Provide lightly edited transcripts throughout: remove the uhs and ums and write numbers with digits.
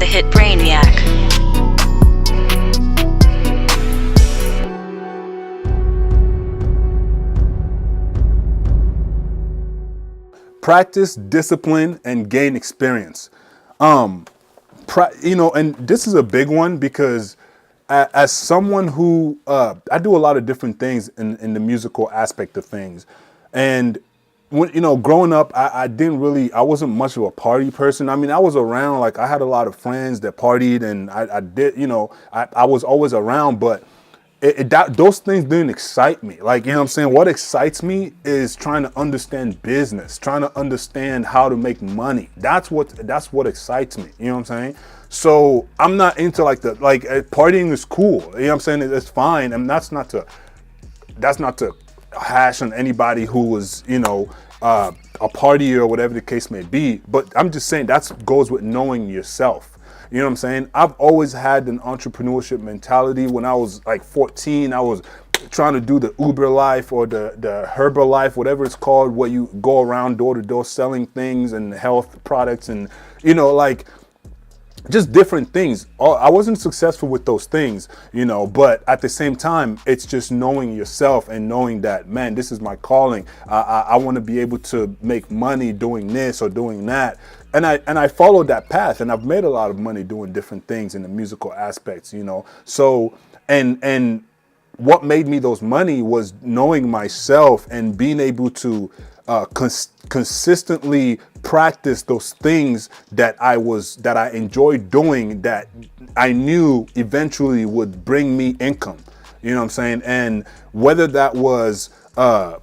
the hit Brainiac. Practice, discipline, and gain experience. And this is a big one because as someone who, I do a lot of different things in the musical aspect of things. And when, growing up, I wasn't much of a party person. I mean, I was around, like I had a lot of friends that partied and I did, I was always around, but those things didn't excite me. Like, what I'm saying? What excites me is trying to understand business, trying to understand how to make money. That's what excites me. You know what I'm saying? So I'm not into partying is cool. You know what I'm saying? It's fine. And that's not to hash on anybody who was, a partier or whatever the case may be. But I'm just saying that goes with knowing yourself. You know what I'm saying? I've always had an entrepreneurship mentality. When I was like 14, I was trying to do the Uber life or the Herbalife, whatever it's called, where you go around door to door selling things and health products and, just different things. I wasn't successful with those things, but at the same time, it's just knowing yourself and knowing that, man, this is my calling. I want to be able to make money doing this or doing that. And I followed that path, and I've made a lot of money doing different things in the musical aspects, So, and what made me those money was knowing myself and being able to consistently practice those things that I enjoyed doing, that I knew eventually would bring me income. You know what I'm saying? And whether that was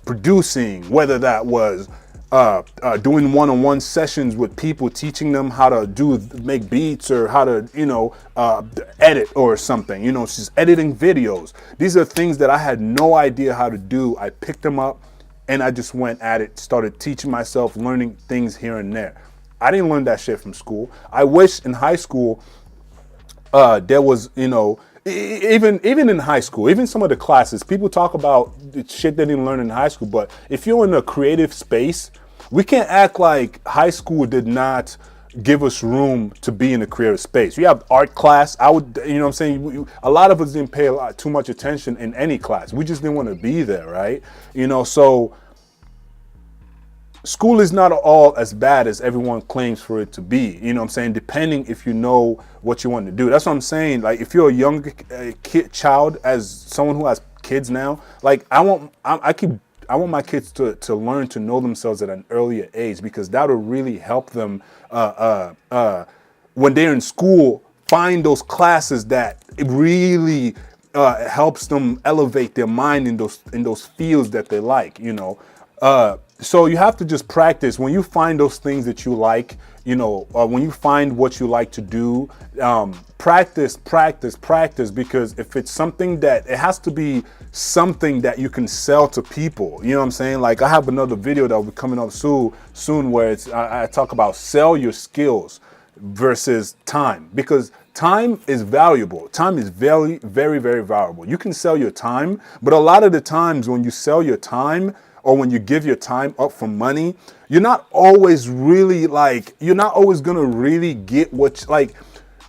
producing, whether that was doing one-on-one sessions with people, teaching them how to make beats or how to, edit or something, just editing videos. These are things that I had no idea how to do. I picked them up and I just went at it, started teaching myself, learning things here and there. I didn't learn that shit from school. I wish in high school, there was, even in high school, even some of the classes, people talk about the shit they didn't learn in high school. But if you're in a creative space, we can't act like high school did not give us room to be in a creative space. You have art class. A lot of us didn't pay too much attention in any class. We just didn't want to be there, right? So school is not all as bad as everyone claims for it to be, depending if you know what you want to do. That's what I'm saying. Like, if you're a young child, as someone who has kids now, like I want my kids to learn to know themselves at an earlier age, because that'll really help them when they're in school, find those classes that it really helps them elevate their mind in those fields that they like, So you have to just practice. When you find those things that you like, when you find what you like to do, practice, because if it's something that, it has to be something that you can sell to people. You know what I'm saying? Like, I have another video that will be coming up soon where I talk about sell your skills versus time, because time is valuable. Time is very, very, very valuable. You can sell your time, but a lot of the times when you sell your time, or when you give your time up for money, you're not always gonna really get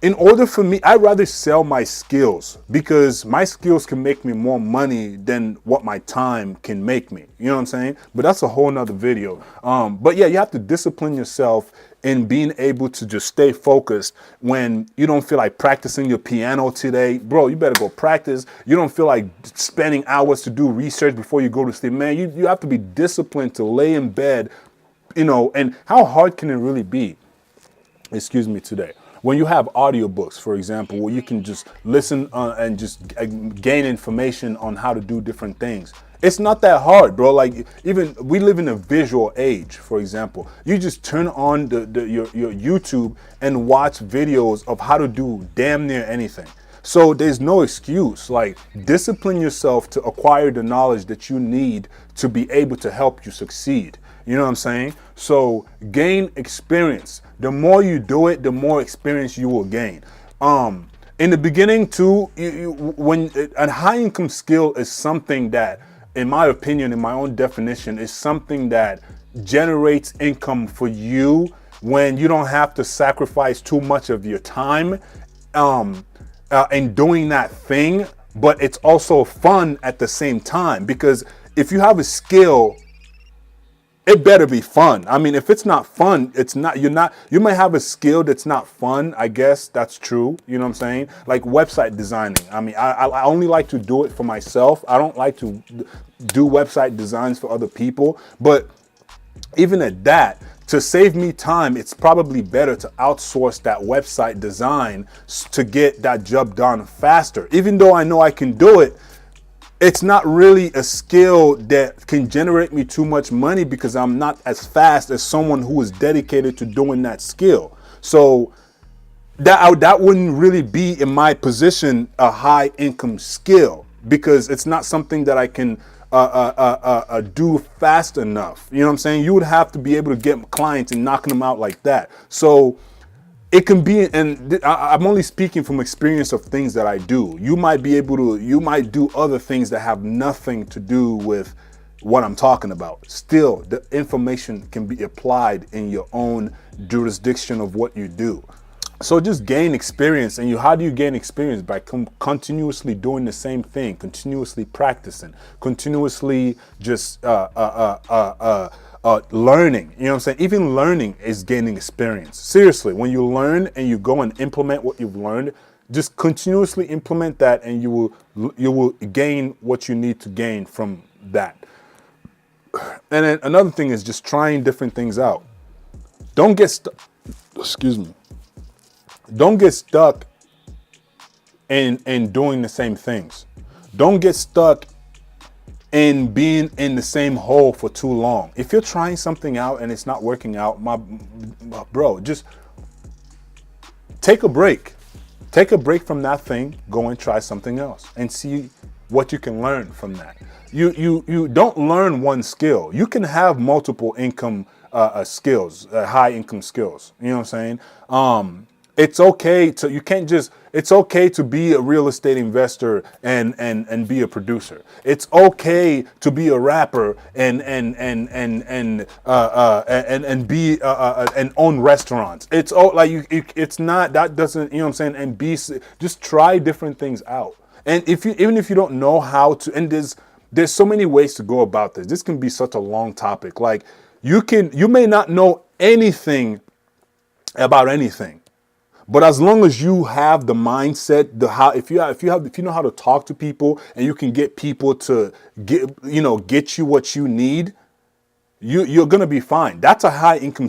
in order for me, I'd rather sell my skills, because my skills can make me more money than what my time can make me. You know what I'm saying? But that's a whole nother video. But yeah, you have to discipline yourself in being able to just stay focused when you don't feel like practicing your piano today. Bro, you better go practice. You don't feel like spending hours to do research before you go to sleep. Man, you have to be disciplined to lay in bed, and how hard can it really be? Excuse me, today. When you have audiobooks, for example, where you can just listen and just gain information on how to do different things. It's not that hard, bro. Like, even we live in a visual age, for example. You just turn on your YouTube and watch videos of how to do damn near anything. So there's no excuse. Like, discipline yourself to acquire the knowledge that you need to be able to help you succeed. You know what I'm saying? So gain experience. The more you do it, the more experience you will gain. In the beginning too, when a high income skill is something that, in my opinion, in my own definition, is something that generates income for you when you don't have to sacrifice too much of your time in doing that thing, but it's also fun at the same time. Because if you have a skill, it better be fun. I mean, if it's not fun, it's not, you might have a skill that's not fun. I guess that's true. You know what I'm saying? Like website designing. I mean, I only like to do it for myself. I don't like to do website designs for other people. But even at that, to save me time, it's probably better to outsource that website design to get that job done faster. Even though I know I can do it, it's not really a skill that can generate me too much money because I'm not as fast as someone who is dedicated to doing that skill. So that wouldn't really be, in my position, a high income skill because it's not something that I can do fast enough. You know what I'm saying? You would have to be able to get clients and knocking them out like that. So it can be, and I'm only speaking from experience of things that I do. You might do other things that have nothing to do with what I'm talking about. Still, the information can be applied in your own jurisdiction of what you do. So just gain experience. And how do you gain experience? By continuously doing the same thing, continuously practicing, continuously just learning. You know what I'm saying? Even learning is gaining experience. Seriously, when you learn and you go and implement what you've learned, just continuously implement that, and you will gain what you need to gain from that. And then another thing is just trying different things out. Don't get stuck. Excuse me. Don't get stuck in doing the same things. Don't get stuck in being in the same hole for too long. If you're trying something out and it's not working out, my bro, just take a break. Take a break from that thing, go and try something else and see what you can learn from that. You don't learn one skill. You can have multiple income skills, high income skills. You know what I'm saying? It's okay to be a real estate investor and be a producer. It's okay to be a rapper and be and own restaurants. It's it's not, that doesn't, you know what I'm saying? And just try different things out. And even if you don't know how to, and there's so many ways to go about this. This can be such a long topic. Like you may not know anything about anything. But as long as you have the mindset, if you know how to talk to people and you can get people to get you what you need, you're gonna be fine. That's a high income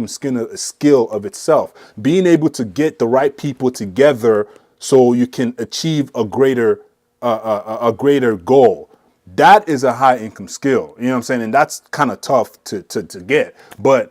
skill of itself. Being able to get the right people together so you can achieve a greater goal. That is a high income skill. You know what I'm saying? And that's kind of tough to get. But